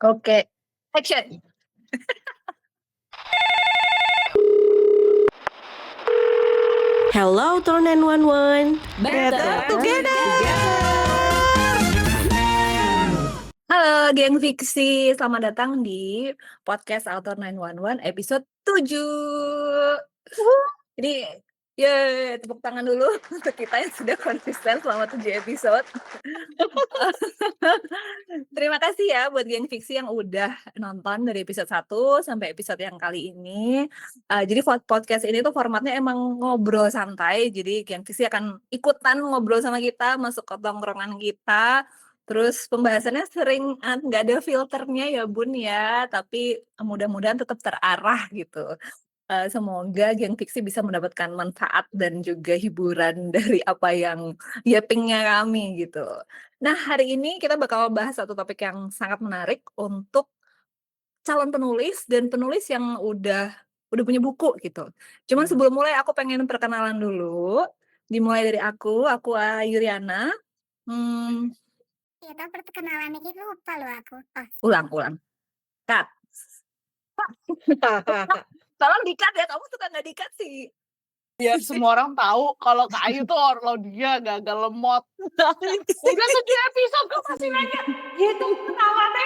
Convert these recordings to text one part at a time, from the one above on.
Oke, action. Hello, Turn 911. Better together. Halo, geng fiksi. Selamat datang di podcast Author 911 episode 7. Jadi, tepuk tangan dulu untuk kita yang sudah konsisten selama 7 episode. Terima kasih ya buat geng fiksi yang udah nonton dari episode 1 sampai episode yang kali ini. Jadi podcast ini tuh formatnya emang ngobrol santai, jadi geng fiksi akan ikutan ngobrol sama kita, masuk ke tongkrongan kita. Terus pembahasannya sering nggak ada filternya ya Bun ya, tapi mudah-mudahan tetap terarah gitu. Semoga geng fiksi bisa mendapatkan manfaat dan juga hiburan dari apa yang yapping-nya kami gitu. Nah, hari ini kita bakal bahas satu topik yang sangat menarik untuk calon penulis dan penulis yang udah punya buku gitu. Cuman sebelum mulai aku pengen perkenalan dulu. Dimulai dari aku Ayuriana. Ya tau perkenalannya gitu lupa loh aku. Ulang. Cut. Tolong di-cut ya, kamu suka nggak di-cut sih? Ya semua orang tahu kalau Kak Ayu tuh Orlodia gagal lemot. Udah 7 episode kok masih nanya gitu kenalannya.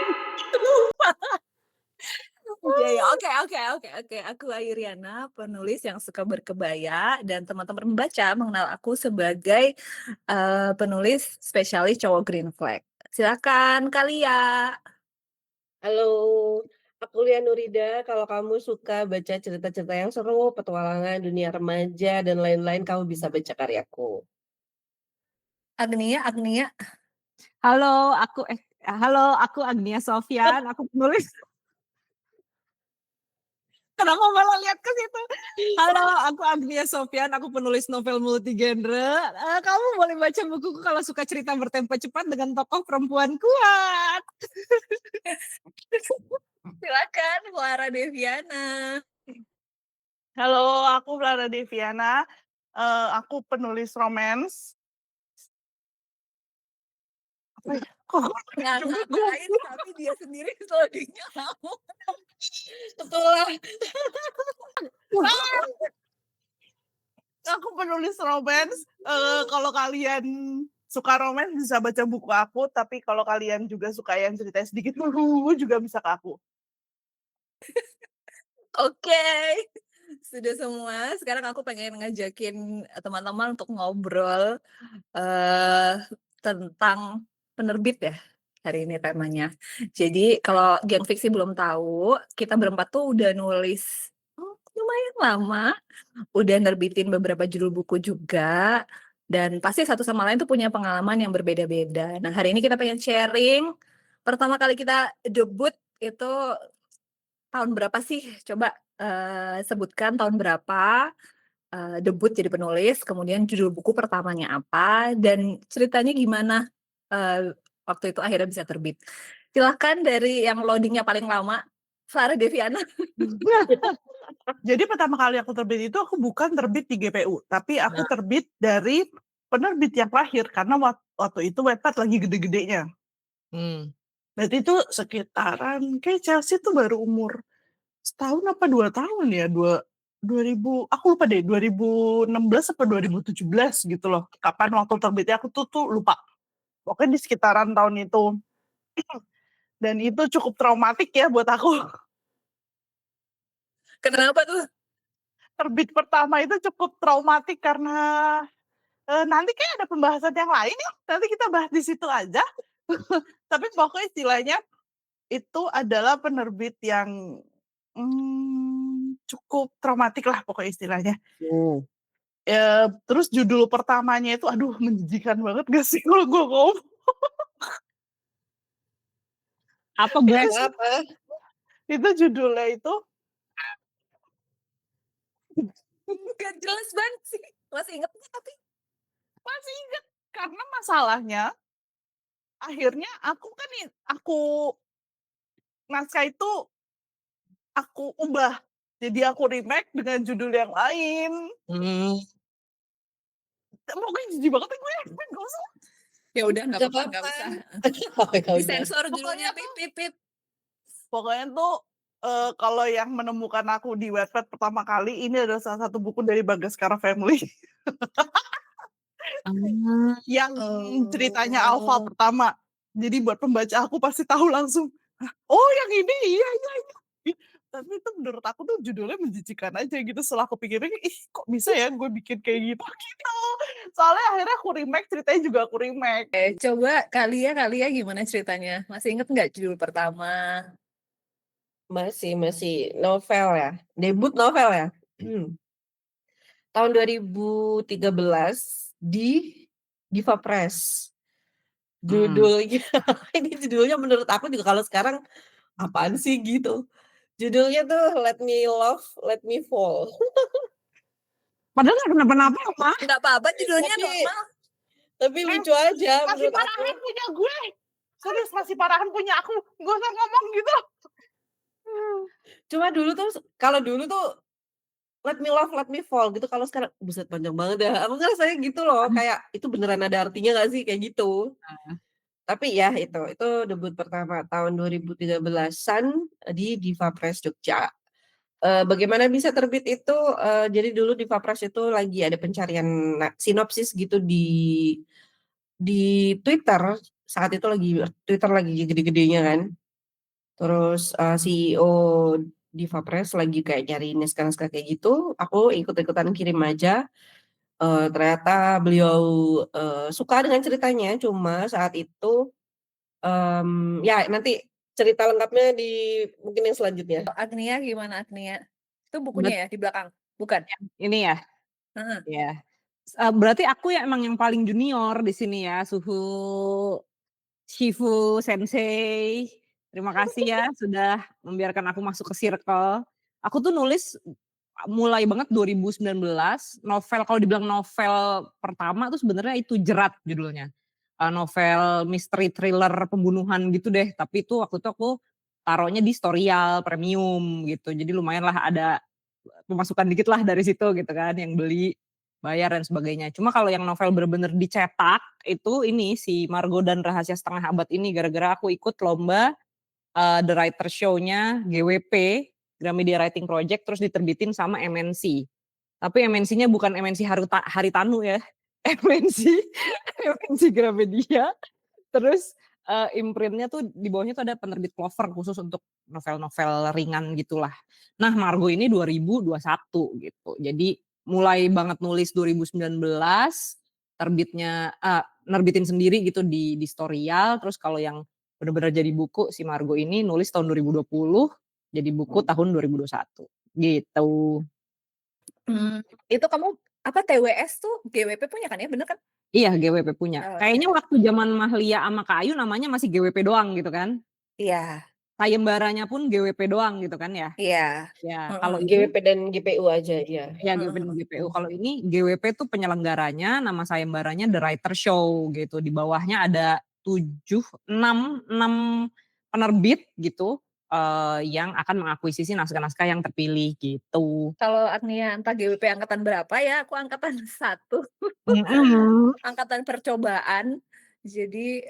Oke. Aku Ayuriana, penulis yang suka berkebaya dan teman-teman membaca mengenal aku sebagai penulis spesialis cowok green flag. Silakan Kalia. Halo, aku Lia Nurida. Kalau kamu suka baca cerita-cerita yang seru, petualangan dunia remaja, dan lain-lain, kamu bisa baca karyaku. Agnia. Halo, aku Agnia Sofyan, aku penulis. Kenapa malah lihat ke situ? Halo, aku Agnia Sofyan, aku penulis novel multigenre. Kamu boleh baca bukuku kalau suka cerita bertempo cepat dengan tokoh perempuan kuat. Silakan Clara Deviana. Halo, aku Clara Deviana. Aku penulis romance. Ngatain tapi dia sendiri loadingnya kamu. Setelah Aku penulis romance. Kalau kalian suka romance bisa baca buku aku, tapi kalau kalian juga suka yang cerita sedikit juga bisa ke aku. Oke. Sudah semua. Sekarang aku pengen ngajakin teman-teman untuk ngobrol tentang penerbit ya. Hari ini temanya. Jadi kalau geng fiksi belum tahu, kita berempat tuh udah nulis lumayan lama, udah nerbitin beberapa judul buku juga, dan pasti satu sama lain tuh punya pengalaman yang berbeda-beda. Nah, hari ini kita pengen sharing. Pertama kali kita debut itu tahun berapa sih? Coba sebutkan tahun berapa debut jadi penulis, kemudian judul buku pertamanya apa, dan ceritanya gimana waktu itu akhirnya bisa terbit. Silahkan dari yang loadingnya paling lama, Clara Deviana. Jadi pertama kali aku terbit itu aku bukan terbit di GPU, tapi aku terbit dari penerbit yang lahir karena waktu itu Wattpad lagi gede-gedenya. Berarti itu sekitaran kayak Chelsea tuh baru umur setahun apa 2 tahun ya, 2000 aku lupa deh, 2016 apa 2017 gitu loh. Kapan waktu terbitnya aku tuh lupa. Pokoknya di sekitaran tahun itu. Dan itu cukup traumatik ya buat aku. Kenapa tuh? Terbit pertama itu cukup traumatik karena nanti kayak ada pembahasan yang lain ya. Nanti kita bahas di situ aja. Tapi pokoknya istilahnya itu adalah penerbit yang cukup traumatik lah pokoknya istilahnya. Terus judul pertamanya itu aduh menjijikan banget gak sih kalau gue ngomong. Apa guys? Itu judulnya itu Gak jelas banget sih. Masih inget nggak tapi? masih ingat karena masalahnya akhirnya aku naskah itu aku ubah jadi aku remake dengan judul yang lain. Pokoknya jijik banget gue gak usah. Ya udah nggak apa-apa, nggak usah. Oke, Disensor judulnya, pip. Pokoknya tuh kalau yang menemukan aku di Wattpad pertama kali ini adalah salah satu buku dari Bagaskara Family yang ceritanya Alpha Oh. pertama. Jadi buat pembaca aku pasti tahu langsung. "Hah, oh yang ini iya. Tapi itu menurut aku tuh judulnya menjijikan aja gitu. Setelah aku pikirin, ih kok bisa ya gue bikin kayak gitu gitu. Soalnya akhirnya aku remake, ceritanya juga aku remake. Coba Kalia gimana ceritanya? Masih inget nggak judul pertama? Masih novel ya. Debut novel ya. Tahun 2013 di Diva Press. Judulnya ini judulnya menurut aku juga kalau sekarang apaan sih gitu. Judulnya tuh Let Me Love, Let Me Fall. Padahal nggak kenapa-napa apa. Nggak apa-apa, judulnya Tapi normal. tapi lucu aja Masih menurut aku. parahan punya gue. Serius masih parahan punya aku. Gak usah ngomong gitu. Cuma dulu tuh kalau dulu tuh Let Me Love, Let Me Fall gitu. Kalau sekarang buset panjang banget ya. Aku ngerasanya gitu loh, kayak itu beneran ada artinya gak sih kayak gitu. Tapi ya itu debut pertama tahun 2013-an di Diva Press Jogja. Bagaimana bisa terbit itu, jadi dulu Diva Press itu lagi ada pencarian sinopsis gitu di Twitter. Saat itu Twitter lagi gede-gedenya kan. Terus CEO Diva Press lagi kayak nyari naskah-naskah kayak gitu. Aku ikut-ikutan kirim aja. Ternyata beliau suka dengan ceritanya. Cuma saat itu ya nanti cerita lengkapnya di mungkin yang selanjutnya. Agnia gimana Agnia? Itu bukunya ya di belakang? Bukan? Ini ya, Heeh. ya. Berarti aku ya emang yang paling junior di sini ya, Shifu Sensei. Terima kasih ya sudah membiarkan aku masuk ke circle. Aku tuh nulis mulai banget 2019, novel kalau dibilang novel pertama tuh sebenarnya itu Jerat judulnya. Novel misteri thriller pembunuhan gitu deh, tapi itu waktu itu aku taruhnya di Storyal Premium gitu. Jadi lumayan lah ada pemasukan dikit lah dari situ gitu kan, yang beli, bayar dan sebagainya. Cuma kalau yang novel bener-bener dicetak itu ini si Margo dan Rahasia Setengah Abad ini gara-gara aku ikut lomba The Writer Show-nya GWP, Gramedia Writing Project, terus diterbitin sama MNC. Tapi MNC-nya bukan MNC Haritanu ya, MNC Gramedia. Terus imprintnya tuh di bawahnya tuh ada penerbit Clover khusus untuk novel-novel ringan gitulah. Nah Margo ini 2021 gitu. Jadi mulai banget nulis 2019, nerbitin sendiri gitu di Storyal. Terus kalau yang benar-benar jadi buku si Margo ini nulis tahun 2020, jadi buku tahun 2021 gitu. Itu kamu apa TWS tuh GWP punya kan ya? Bener kan? Iya GWP punya. Oh, Kayaknya waktu zaman Mahlia sama Kak Ayu namanya masih GWP doang gitu kan. Iya. Sayembaranya pun GWP doang gitu kan ya. Iya. Ya Heeh. kalau ini GWP dan GPU aja ya. ya GWP dan GPU. Kalau ini GWP tuh penyelenggaranya, nama sayembaranya The Writer Show gitu. Di bawahnya ada 6 penerbit gitu yang akan mengakuisisi naskah-naskah yang terpilih gitu. Kalau Agnia entah GWP angkatan berapa ya, aku angkatan 1. Angkatan percobaan. Jadi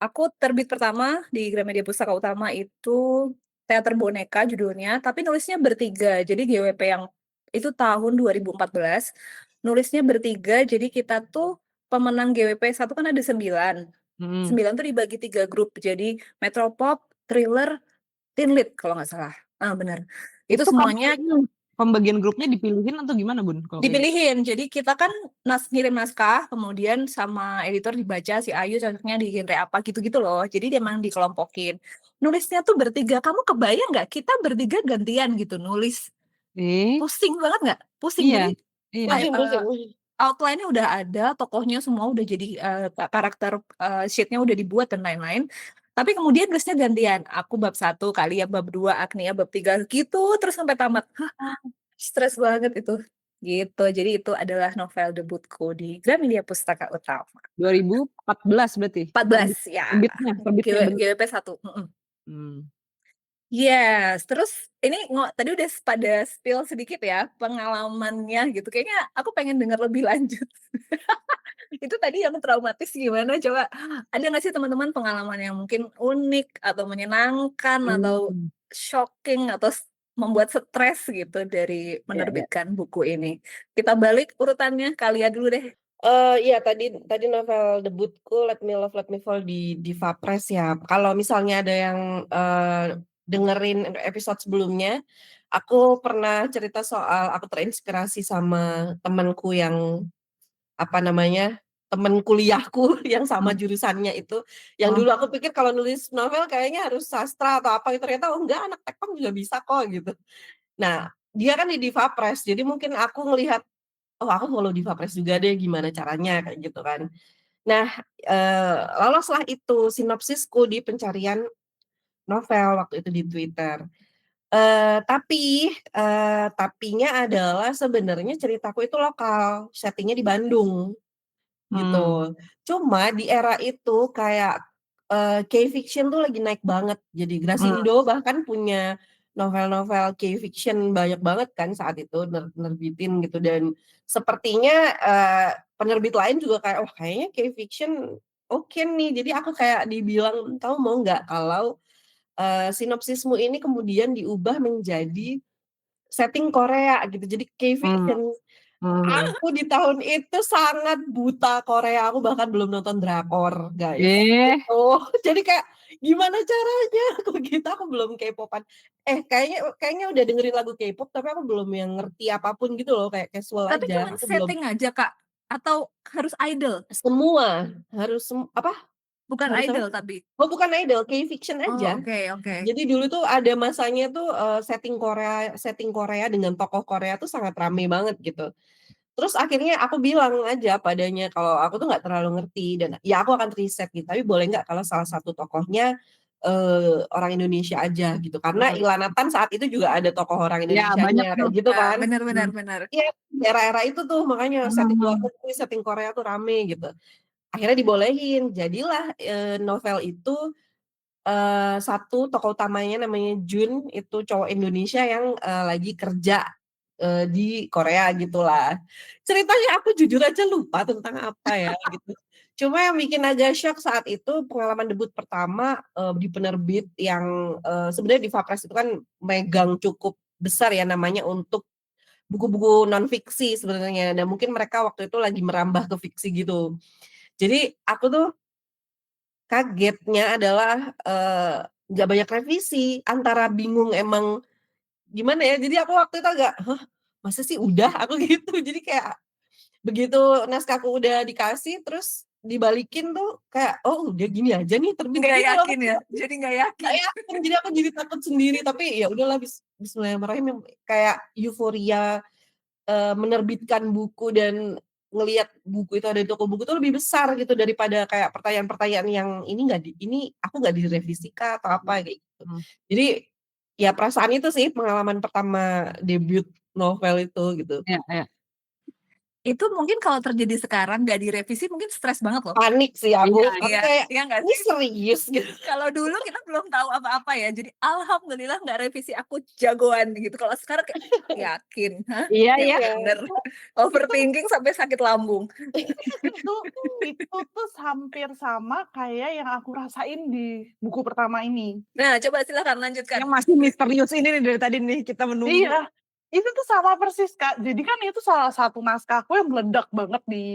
aku terbit pertama di Gramedia Pustaka Utama itu Teater Boneka judulnya, tapi nulisnya bertiga. Jadi GWP yang itu tahun 2014, nulisnya bertiga. Jadi kita tuh pemenang GWP 1 kan ada 9. 9 tuh dibagi 3 grup. Jadi Metropop, Thriller, Teen Lit kalau nggak salah. Benar. Itu semuanya pembagian grupnya dipilihin atau gimana Bun? dipilihin. Jadi kita kan ngirim naskah, kemudian sama editor dibaca si Ayu cocoknya di genre apa gitu-gitu loh. Jadi dia emang dikelompokin. Nulisnya tuh bertiga. Kamu kebayang nggak? Kita bertiga gantian gitu nulis. Pusing banget nggak? Pusing. Iya. Jadi outline-nya udah ada, tokohnya semua udah jadi karakter sheet-nya udah dibuat dan lain-lain. Tapi kemudian nulisnya gantian. Aku bab 1, Kalia bab 2, Agnia bab 3 gitu terus sampai tamat. Stres banget itu. Gitu. Jadi itu adalah novel debutku di Gramedia Pustaka Utama. 2014 berarti? 14 ya. Terbitnya GWP 1. Yes, terus ini tadi udah pada spill sedikit ya pengalamannya gitu. Kayaknya aku pengen dengar lebih lanjut. Itu tadi yang traumatis gimana coba? Ada nggak sih teman-teman pengalaman yang mungkin unik atau menyenangkan atau Hmm. shocking atau membuat stres gitu dari Ya, ya. menerbitkan buku ini? Kita balik urutannya, Kalian dulu deh. Iya tadi novel debutku Let Me Love Let Me Fall di Fapres ya. Kalau misalnya ada yang dengerin episode sebelumnya, aku pernah cerita soal aku terinspirasi sama temanku yang apa namanya, temen kuliahku yang sama Hmm. jurusannya itu, yang Oh. dulu aku pikir kalau nulis novel kayaknya harus sastra atau apa gitu, ternyata oh enggak, anak teknik juga bisa kok gitu. Nah, dia kan di Divapres, jadi mungkin aku ngelihat, oh aku follow Divapres juga deh gimana caranya kayak gitu kan. Nah, loloslah itu sinopsisku di pencarian novel waktu itu di Twitter. Tapinya adalah sebenarnya ceritaku itu lokal, setting-nya di Bandung. Gitu. Cuma di era itu kayak, K-fiction tuh lagi naik banget. Jadi Grasindo bahkan punya novel-novel K-fiction banyak banget kan saat itu nerbitin gitu dan sepertinya, penerbit lain juga kayak, "Oh kayaknya K-fiction oke nih." Jadi aku kayak dibilang, "Kamu mau nggak kalau, sinopsismu ini kemudian diubah menjadi setting Korea gitu, jadi Hmm. K-fiction." Hmm. Aku di tahun itu sangat buta Korea, aku bahkan belum nonton drakor, guys. Eh, Gitu. Jadi kayak, gimana caranya aku gitu, aku belum K-pop-an. Kayaknya udah dengerin lagu K-pop, tapi aku belum yang ngerti apapun gitu loh, kayak casual Tapi aja. cuman Aku belum setting aja, Kak? Atau harus idol? semua, harus apa? Bukan Harus apa? idol tapi? Oh bukan idol, K-fiction Oh, aja. oke oke. Jadi dulu tuh ada masanya tuh, setting Korea dengan tokoh Korea tuh sangat rame banget gitu. Terus akhirnya aku bilang aja padanya kalau aku tuh nggak terlalu ngerti dan ya aku akan riset gitu, tapi boleh nggak kalau salah satu tokohnya, orang Indonesia aja gitu, karena Ilana Tan saat itu juga ada tokoh orang ya banyak Indonesianya tuh. kayak gitu kan. Bener bener Hmm. bener. Iya, di era-era itu tuh makanya setting luar negeri, setting Korea tuh rame gitu. Akhirnya dibolehin, jadilah, novel itu, satu tokoh utamanya namanya Jun, itu cowok Indonesia yang, lagi kerja di Korea gitulah. Ceritanya aku jujur aja lupa tentang apa ya gitu. Cuma yang bikin agak syok saat itu pengalaman debut pertama, di penerbit yang, sebenarnya di Fapres itu kan megang cukup besar ya namanya untuk buku-buku non-fiksi sebenarnya dan mungkin mereka waktu itu lagi merambah ke fiksi gitu. Jadi aku tuh kagetnya adalah, nggak banyak revisi, antara bingung emang gimana ya, jadi aku waktu itu agak, "Hah, masa sih udah?" Aku gitu. Jadi kayak begitu naskahku udah dikasih terus dibalikin tuh kayak, "Oh udah gini aja nih terbit," Nggak gitu loh. yakin ya? Jadi nggak Nggak yakin? yakin, jadi aku jadi takut sendiri, tapi ya udahlah bismillahirrahmanirrahim kayak euforia, menerbitkan buku dan ngelihat buku itu ada di toko buku tuh lebih besar gitu daripada kayak pertanyaan-pertanyaan yang ini aku nggak direvisi kah atau apa kayak gitu. Hmm. Jadi ya perasaan itu sih pengalaman pertama debut novel itu gitu. Ya, ya. Itu mungkin kalau terjadi sekarang nggak direvisi mungkin stres banget loh. Panik sih Iya, aku Iya, kayak, iya nggak "Ini sih? serius?" Gitu. Kalau dulu kita belum tahu apa-apa ya, jadi alhamdulillah nggak revisi, aku jagoan gitu. Kalau sekarang kayak, yakin? Hah? iya, Yang ya. Iya, bener. itu Overthinking sampai sakit lambung. Itu tuh hampir sama kayak yang aku rasain di buku pertama ini. Nah, coba silakan lanjutkan. Yang masih misterius ini nih dari tadi nih kita menunggu. Iya, itu tuh sama persis, Kak. Jadi kan itu salah satu naskahku yang meledak banget di,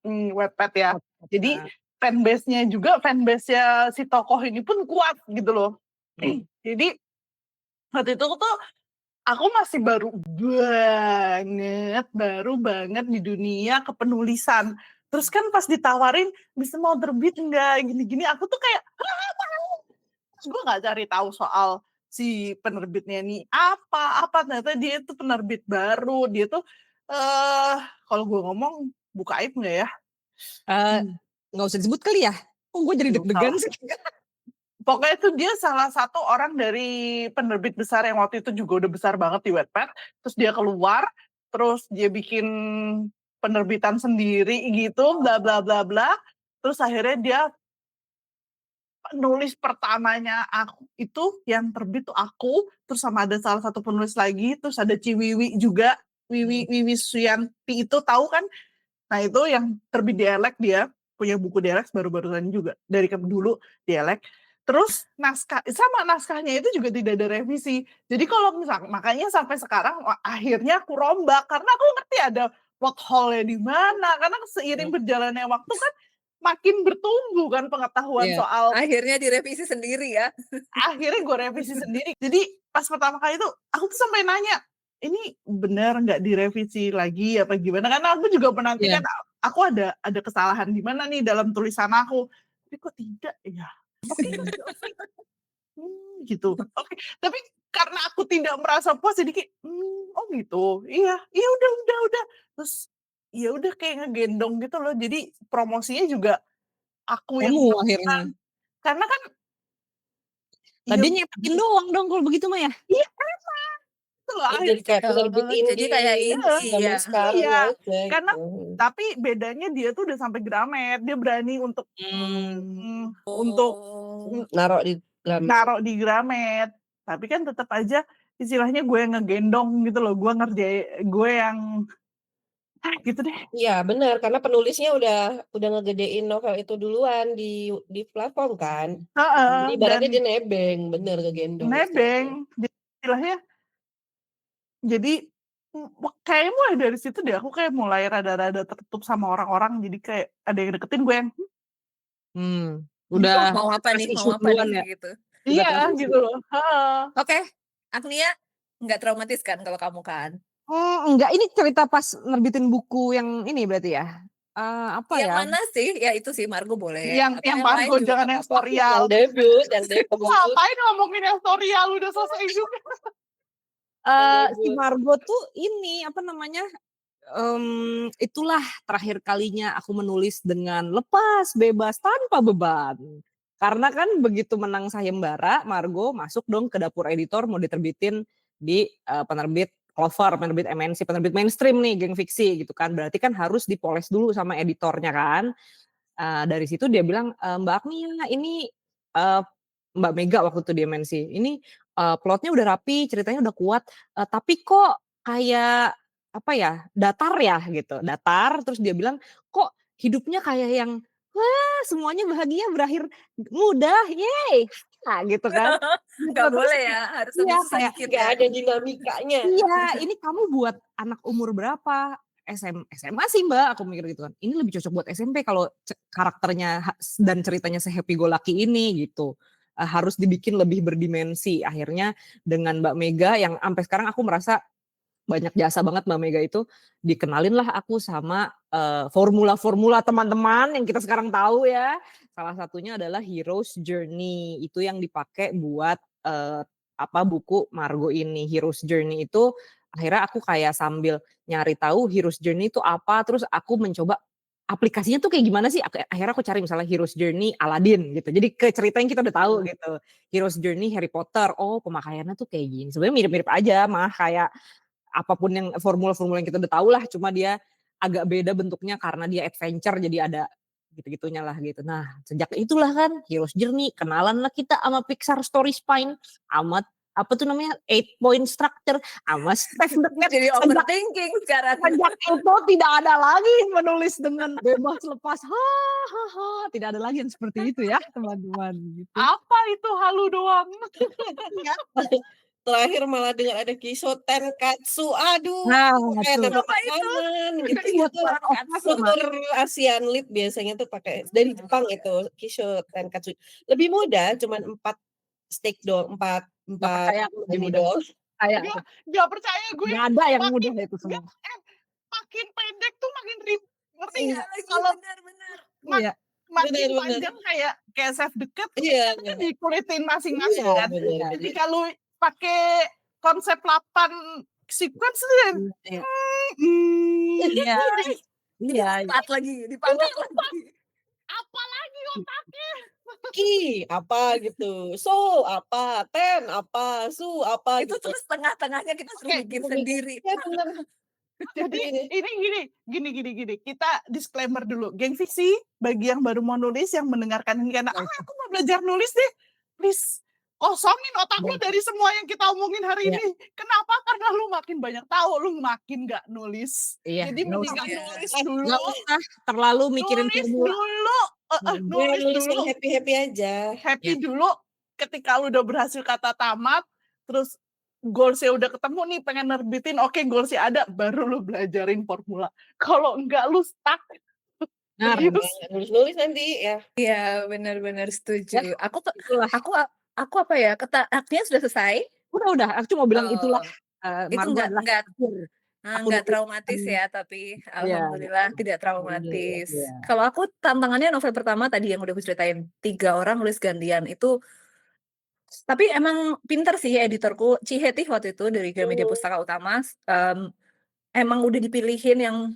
Wattpad ya. Jadi fanbase-nya si tokoh ini pun kuat gitu loh. Jadi waktu itu tuh aku masih baru banget di dunia kepenulisan. Terus kan pas ditawarin, "Bisa mau terbit nggak?" Gini-gini, aku tuh kayak, terus gue nggak cari tahu soal si penerbitnya nih apa ternyata dia itu penerbit baru, dia tuh, eh kalau gue ngomong buka aib nggak ya? Eh, nggak usah disebut kali ya? Oh, gue jadi Nggak usah deg-degan lah. sih. Pokoknya itu dia salah satu orang dari penerbit besar yang waktu itu juga udah besar banget di Wattpad, terus dia keluar, terus dia bikin penerbitan sendiri gitu, bla bla bla bla, terus akhirnya dia penulis pertamanya aku itu yang terbit tuh aku, terus sama ada salah satu penulis lagi, terus ada Ciwiwi juga, Wiwi Suyanti itu tahu kan Nah itu yang terbit dialek, dia punya buku dialek baru-barusan juga dari dulu dialek. Terus naskahnya itu juga tidak ada revisi. Jadi kalau makanya sampai sekarang akhirnya aku rombak karena aku ngerti ada plot hole-nya di mana. Karena seiring berjalannya waktu kan makin bertumbuh kan pengetahuan Iya. soal. Akhirnya direvisi sendiri ya. Akhirnya gue revisi sendiri. Jadi pas pertama kali itu aku tuh sampai nanya, ini benar nggak direvisi lagi apa gimana? Karena aku juga menantikan aku ada kesalahan di mana nih dalam tulisan aku. Tapi kok tidak ya? Oke, gitu. Oke, tapi karena aku tidak merasa puas jadi kayak, oh gitu. Iya, iya udah. Terus ya udah kayak ngegendong gitu loh. Jadi promosinya juga aku yang Kamu melakukan. akhirnya. Karena kan Tadi nyetakin doang dong kalau begitu mah ya. iya emang itu loh Jadi kayak penerbit jadi kayak indie ini zaman ya. sekarang Iya, aja karena gitu. tapi bedanya dia tuh udah sampai Gramet. Dia berani untuk Oh. Naruh di Gramet. naruh di Gramet. Tapi kan tetap aja istilahnya gue yang ngegendong gitu loh. Gue gue yang gitu deh. Iya benar, karena penulisnya udah ngegedein novel itu duluan di platform kan. Jadi Dan ibaratnya dia nebeng, bener ngegendong. nebeng. Jadi istilahnya jadi kayaknya mulai dari situ deh aku kayak mulai rada-rada tertutup sama orang-orang. Jadi kayak ada yang deketin gue yang Udah Mau apa nih? trust Mau issue apa duluan nih? ya. Gitu. Udah iya trust gitu issue. loh. Heeh. Oke, Agnia nggak traumatis kan kalau kamu kan? Enggak, ini cerita pas nerbitin buku yang ini berarti ya. Apa Yang ya? mana sih? Ya itu sih Margo boleh. Yang Atau Margo lain juga jangan nggak yang apa-apa. Storyal. Yang debut. Ngapain ngomongin yang Storyal udah selesai juga. Si Margo tuh ini apa namanya? Itulah terakhir kalinya aku menulis dengan lepas, bebas, tanpa beban. Karena kan begitu menang sayembara, Margo masuk dong ke dapur editor mau diterbitin di penerbit Clover, penerbit MNC, penerbit mainstream nih, geng fiksi gitu kan. Berarti kan harus dipoles dulu sama editornya kan. Dari situ dia bilang, Mbak Agnia ini Mbak Mega waktu itu di MNC, ini plotnya udah rapi, ceritanya udah kuat, tapi kok kayak apa ya, datar ya gitu, datar. Terus dia bilang, kok hidupnya kayak yang, wah semuanya bahagia berakhir mudah, yeay, gitu kan. Gitu, Nggak terus boleh ya, harus iya lebih susah kayak dikit Nggak ya. ada dinamikanya. iya, ini kamu buat anak umur berapa? SMA sih Mbak, aku mikir gitu kan. Ini lebih cocok buat SMP kalau karakternya dan ceritanya se-happy go lucky ini gitu. Harus dibikin lebih berdimensi. Akhirnya dengan Mbak Mega yang sampai sekarang aku merasa banyak jasa banget Mbak Mega itu, dikenalin lah aku sama formula-formula teman-teman yang kita sekarang tahu ya. Salah satunya adalah Hero's Journey, itu yang dipakai buat buku Margo ini. Hero's Journey itu akhirnya aku kayak sambil nyari tahu Hero's Journey itu apa, terus aku mencoba aplikasinya tuh kayak gimana sih, akhirnya aku cari misalnya Hero's Journey Aladdin gitu, jadi ke cerita yang kita udah tahu gitu. Hero's Journey Harry Potter, oh pemakaiannya tuh kayak gini, sebenarnya mirip-mirip aja mah kayak apapun yang formula-formula yang kita udah tahu lah, cuma dia agak beda bentuknya karena dia adventure jadi ada gitu-gitunya lah gitu. Nah sejak itulah kan Hero's Journey, kenalan lah kita sama Pixar Story Spine, amat apa tuh namanya 8-point structure, sama Steph the Cat. Jadi overthinking sekarang. Sejak itu tidak ada lagi menulis dengan bebas lepas, tidak ada lagi yang seperti itu ya teman-teman. Gitu. Apa itu halu doang? Terakhir malah dengar ada Kisho Tenkatsu, aduh, Nah, kayak tuh. tembak Apa itu? kanan gitu. Kisho Itu Tenkatsu. struktur Asian Lit biasanya tuh pakai dari Jepang itu Kisho Tenkatsu. Lebih mudah, cuman 4 stake doang, 4 percaya aku lebih ini mudah. doang. Kayak Gak percaya gue. nggak ada yang mudah itu semua. Makin pendek tuh makin ribet. Ngerti Iya nggak? lagi, Kalau benar-benar. Iya. makin Benar. panjang kayak self deket, Iya, kan dikulitin masing-masing Iya, kan. benar. Jadi kalau pakai konsep 8 sequence tuh kan, Iya. iya. Iya. Dipantat lagi, dipantat lagi. Apalagi otaknya. Ki apa gitu, so apa, ten apa, su apa Itu gitu. terus tengah-tengahnya kita suruh Oke, bikin sendiri. Ya benar. Jadi ini gini. Kita disclaimer dulu. Geng fiksi, bagi yang baru mau nulis, yang mendengarkan ini karena aku mau belajar nulis deh. Please kosongin otak lu dari semua yang kita omongin hari Iya. ini. Kenapa? Karena lu makin banyak tahu, lu makin nggak nulis. Iya, Jadi nggak mendingan usah. nulis Nggak dulu, usah terlalu mikirin nulis formula. dulu, Ya, nulis nulis yang dulu, happy-happy aja. happy Iya. dulu. Ketika lu udah berhasil kata tamat, terus goalsnya udah ketemu nih, pengen nerbitin, oke goalsnya ada, baru lu belajarin formula. Kalau enggak lu stuck. Nah, Serius. Nulis-nulis nanti ya. Iya, benar-benar Ya, setuju. Aku itulah. aku apa ya? Artinya sudah selesai. Udah. Aku cuma bilang itulah. Itu Margo adalah enggak akhir. Aku nggak nulis. traumatis ya, tapi Iya. alhamdulillah tidak Alhamdulillah. traumatis. Iya. Kalau aku tantangannya novel pertama tadi yang udah aku ceritain, 3 orang nulis gantian itu. Tapi emang pinter sih editorku, Cihetih waktu itu dari Gramedia Pustaka Utama. Emang udah dipilihin yang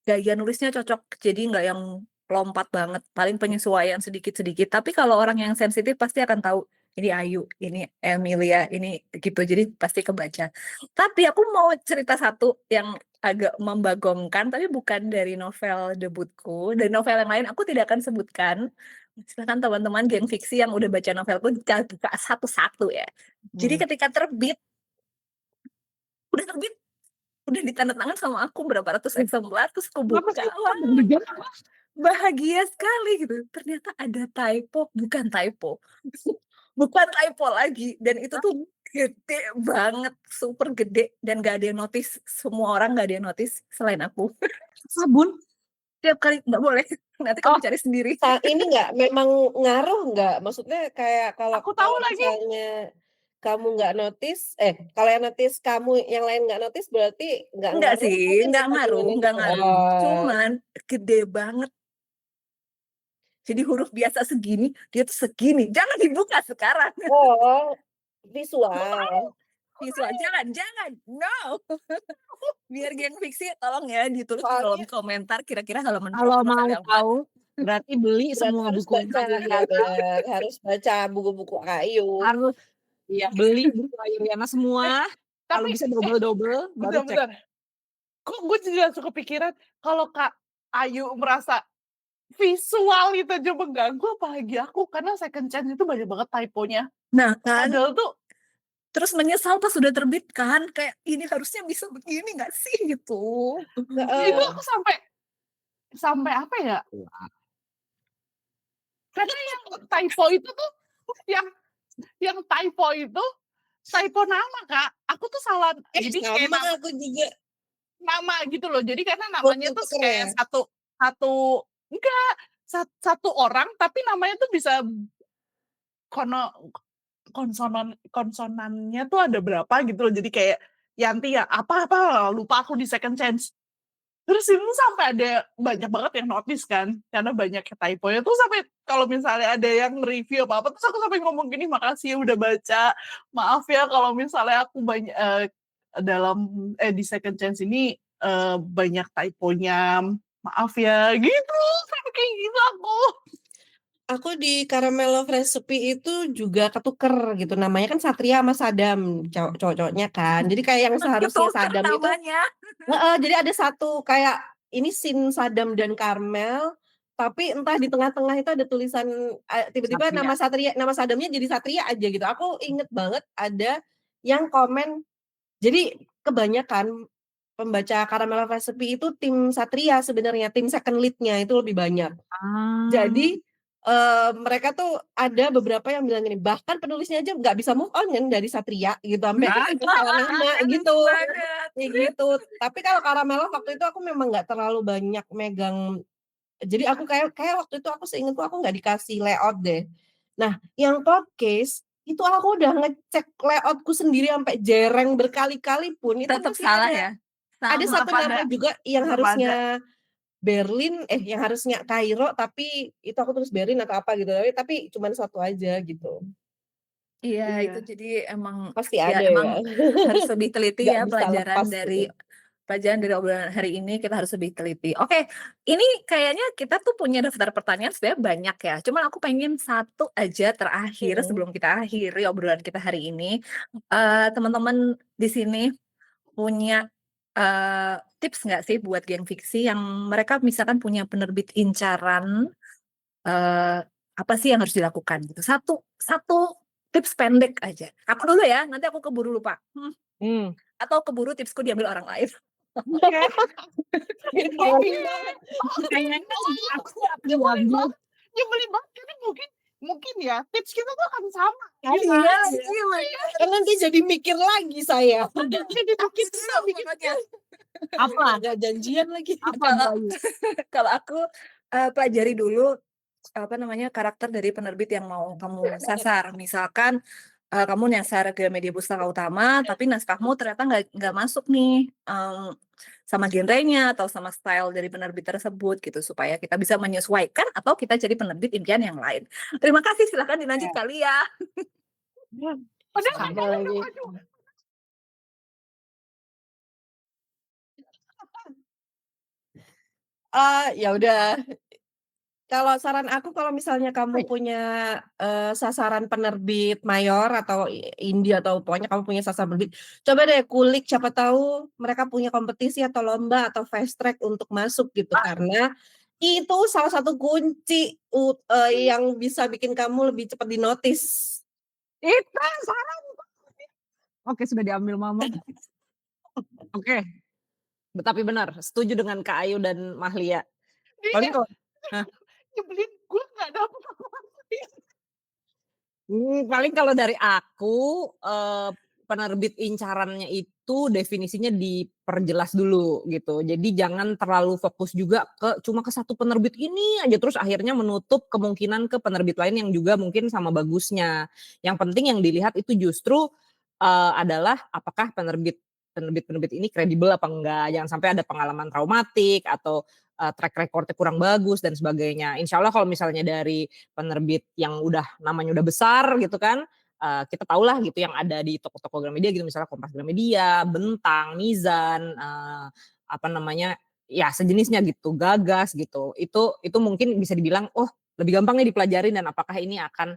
gaya nulisnya cocok, jadi nggak yang lompat banget, paling penyesuaian sedikit-sedikit. Tapi kalau orang yang sensitif pasti akan tahu ini Ayu, ini Emilia, ini gitu. Jadi pasti kebaca. Tapi aku mau cerita satu yang agak membagongkan, tapi bukan dari novel debutku. Dari novel yang lain aku tidak akan sebutkan. Silakan teman-teman geng fiksi yang udah baca novelku buka satu-satu ya. Jadi ketika udah ditandatangan sama aku berapa ratus eksemplar, terus aku Kenapa buka, sih? wah bahagia sekali gitu. Ternyata ada typo, bukan typo lagi, dan itu tuh gede banget, super gede, dan gak ada yang notice, semua orang gak ada yang notice selain aku. Sabun? Tiap kali nggak boleh, nanti kamu cari sendiri. Ini nggak memang ngaruh nggak? Maksudnya kayak Aku tahu lagi. misalnya kamu nggak notice, kalau yang notice kamu, yang lain nggak notice berarti nggak Enggak ngaruh. sih, nggak ngaruh. Cuman gede banget. Jadi huruf biasa segini, dia tuh segini. Jangan dibuka sekarang. Oh, visual. Jangan. No. Biar geng fiksi tolong ya ditulis di Soalnya- kolom komentar kira-kira kalau Kalau mau tahu, berarti beli semua harus buku baca, harus baca buku-buku Ayu. Harus beli buku Ayuriana semua. Kalau Tapi bisa double baru cek. bentar. Kok gue juga suka pikiran kalau Kak Ayu merasa visual itu aja mengganggu, apalagi aku, karena second chance itu banyak banget typonya. Nah kan, Padahal tuh terus menyesal pas sudah terbit kan, kayak ini harusnya bisa begini nggak sih gitu. itu aku sampai apa ya? Karena yang typo itu tuh yang typo itu typo nama Kak. Aku tuh salah. Jadi kayak sama aku juga. nama gitu loh. Jadi karena namanya tuh kayak satu orang, tapi namanya tuh bisa konsonannya tuh ada berapa gitu loh. Jadi kayak Yanti ya apa lupa aku di second chance. Terus ini sampai ada banyak banget yang notice kan, karena banyak typo-nya tuh, sampai kalau misalnya ada yang review apa terus aku sampai ngomong gini, makasih ya udah baca, maaf ya kalau misalnya aku banyak di second chance ini banyak typo-nya, maaf ya gitu, sampai kayak gitu Aku di Caramel Love Recipe itu juga ketuker gitu, namanya kan Satria sama Sadam, cowok-cowoknya kan. Jadi kayak yang seharusnya Sadam itu, jadi ada satu kayak ini scene Sadam dan Carmel, tapi entah di tengah-tengah itu ada tulisan tiba-tiba Satria. nama Sadamnya jadi Satria aja gitu. Aku inget banget ada yang komen, jadi kebanyakan pembaca Caramel Love Recipe itu tim Satria sebenarnya, tim second lead-nya itu lebih banyak. Jadi mereka tuh ada beberapa yang bilang gini, bahkan penulisnya aja nggak bisa move on kan dari Satria gitu, sampai salah nama gitu. Tapi kalau Caramel waktu itu aku memang nggak terlalu banyak megang, jadi aku kayak waktu itu aku seingatku aku nggak dikasih layout deh. Nah yang podcast itu aku udah ngecek layoutku sendiri sampai jereng berkali-kali pun itu tetap masih salah ada, ya. ada satu nama juga yang harusnya Berlin, yang harusnya Kairo, tapi itu aku tulis Berlin atau apa gitu, tapi cuma satu aja gitu. Iya, itu jadi emang pasti ada ya. emang harus lebih teliti ya, Nggak bisa lepas pelajaran dari obrolan hari ini, kita harus lebih teliti. Oke, ini kayaknya kita tuh punya daftar pertanyaan sebenarnya banyak ya. Cuman aku pengen satu aja terakhir sebelum kita akhiri obrolan kita hari ini. Teman-teman di sini punya tips nggak sih buat geng fiksi yang mereka misalkan punya penerbit incaran, apa sih yang harus dilakukan gitu? Satu tips pendek aja. Aku dulu ya, nanti aku keburu lupa. Atau keburu tipsku diambil orang lain. Oke. Kayaknya aku Nyebelin banget. Nyebelin banget karena mungkin ya tips kita tuh akan sama. Iya, Kan nanti jadi mikir lagi saya. Jadi makin apa? Nggak janjian lagi. Kalau aku pelajari dulu karakter dari penerbit yang mau kamu sasar. Misalkan kamu nyasar ke media pustaka utama, tapi naskahmu ternyata nggak masuk nih sama genrenya atau sama style dari penerbit tersebut gitu, supaya kita bisa menyesuaikan atau kita cari penerbit impian yang lain. Terima kasih, silakan dilanjut kali ya. Sama lagi. Ya udah. Kalau saran aku, kalau misalnya kamu punya sasaran penerbit mayor atau indie atau pokoknya kamu punya sasaran penerbit, coba deh kulik, siapa tahu mereka punya kompetisi atau lomba atau fast track untuk masuk gitu, karena itu salah satu kunci yang bisa bikin kamu lebih cepat dinotis. Itu saran. Oke, sudah diambil mama. Oke. Tapi benar, setuju dengan Kak Ayu dan Mahlia. Paling kalau nyebelin gue nggak dapet paling kalau dari aku penerbit incarannya itu definisinya diperjelas dulu gitu. Jadi jangan terlalu fokus juga cuma ke satu penerbit ini aja, terus akhirnya menutup kemungkinan ke penerbit lain yang juga mungkin sama bagusnya. Yang penting yang dilihat itu justru adalah apakah penerbit ini kredibel apa enggak. Jangan sampai ada pengalaman traumatik atau track recordnya kurang bagus dan sebagainya. Insya Allah kalau misalnya dari penerbit yang namanya udah besar gitu kan, kita tahulah gitu yang ada di toko-toko Gramedia gitu, misalnya Kompas Gramedia, Bentang, Mizan, ya sejenisnya gitu, Gagas gitu. Itu mungkin bisa dibilang lebih gampang nih dipelajarin dan apakah ini akan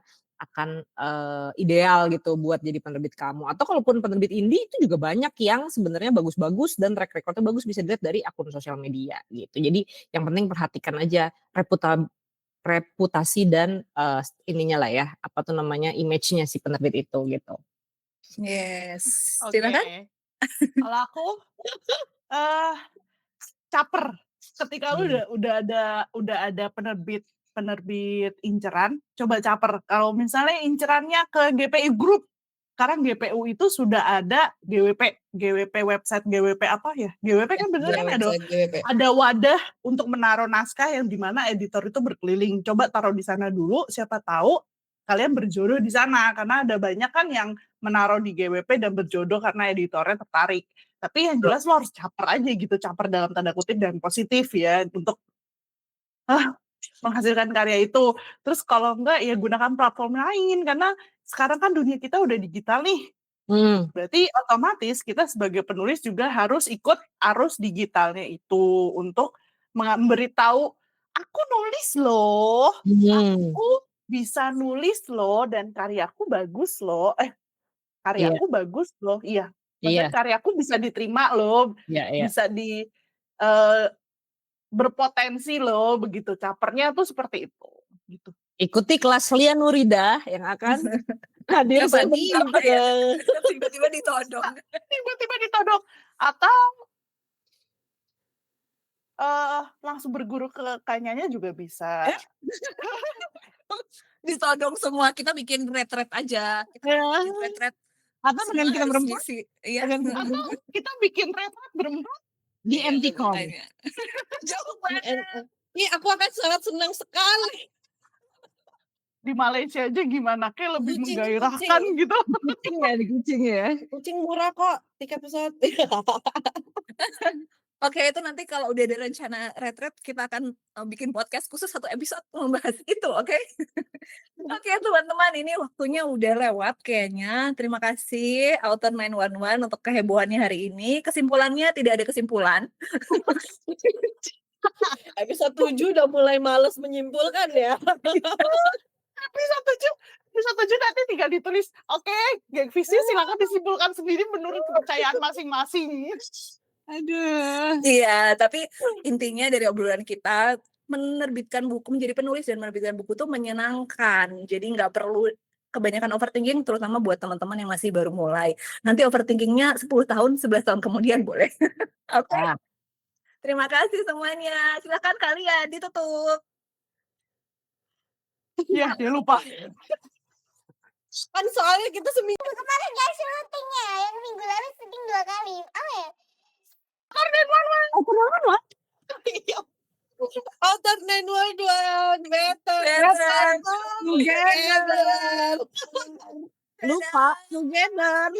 ideal gitu buat jadi penerbit kamu. Atau kalaupun penerbit indie itu juga banyak yang sebenarnya bagus-bagus dan track recordnya bagus, bisa dilihat dari akun sosial media gitu. Jadi yang penting perhatikan aja reputasi dan ininya lah ya, image-nya si penerbit itu gitu. Yes. Oke. Silakan. Kalau aku caper. Ketika lu udah ada penerbit inceran, coba caper. Kalau misalnya incerannya ke GPI Group, sekarang GPU itu sudah ada GWP website GWP apa ya? GWP kan bener kan ada wadah untuk menaruh naskah yang dimana editor itu berkeliling. Coba taruh di sana dulu, siapa tahu kalian berjodoh di sana, karena ada banyak kan yang menaruh di GWP dan berjodoh karena editornya tertarik. Tapi yang jelas lo harus caper aja gitu, caper dalam tanda kutip dan positif ya, untuk menghasilkan karya itu. Terus kalau enggak ya gunakan platform lain, karena sekarang kan dunia kita udah digital nih. Berarti otomatis kita sebagai penulis juga harus ikut arus digitalnya itu untuk memberitahu, aku nulis loh, aku bisa nulis loh, dan karyaku bagus loh. Karyaku bagus loh, iya. Maksudnya karyaku bisa diterima loh, bisa berpotensi loh, begitu. Capernya tuh seperti itu. Gitu. Ikuti kelas Lia Nurida yang akan hadir tiba-tiba ditodong. Atau langsung berguru ke Kanyanya juga bisa. Ditodong semua, kita bikin retret aja. Retret. Atau dengan kita berempat. Iya. Atau kita bikin retret berempat di MTCom. Jauh banget. Ini aku akan sangat senang sekali. Di Malaysia aja gimana, kayak lebih menggairahkan gitu. Kucing ya. Kucing murah kok, tiket pesawat. Oke, itu nanti kalau udah ada rencana retret, kita akan bikin podcast khusus satu episode membahas itu, oke? Oke teman-teman, ini waktunya udah lewat kayaknya. Terima kasih Author 911 untuk kehebohannya hari ini. Kesimpulannya tidak ada kesimpulan. Episode 7 udah mulai males menyimpulkan ya. Episode 7 nanti tinggal ditulis, oke, geng visi silakan disimpulkan sendiri menurut kepercayaan masing-masing. Aduh. Iya, tapi intinya dari obrolan kita, menerbitkan buku, menjadi penulis dan menerbitkan buku itu menyenangkan. Jadi nggak perlu kebanyakan overthinking terutama buat teman-teman yang masih baru mulai. Nanti overthinking-nya 10 tahun, 11 tahun kemudian boleh. Oke. Ah. Terima kasih semuanya. Silakan kalian ditutup. Iya, dia lupa. Kan soalnya kita seminggu Minggu kemarin guys syutingnya, yang minggu lalu syuting 2 kali. Oh ya, Outer 911 better Better together. Lupa together.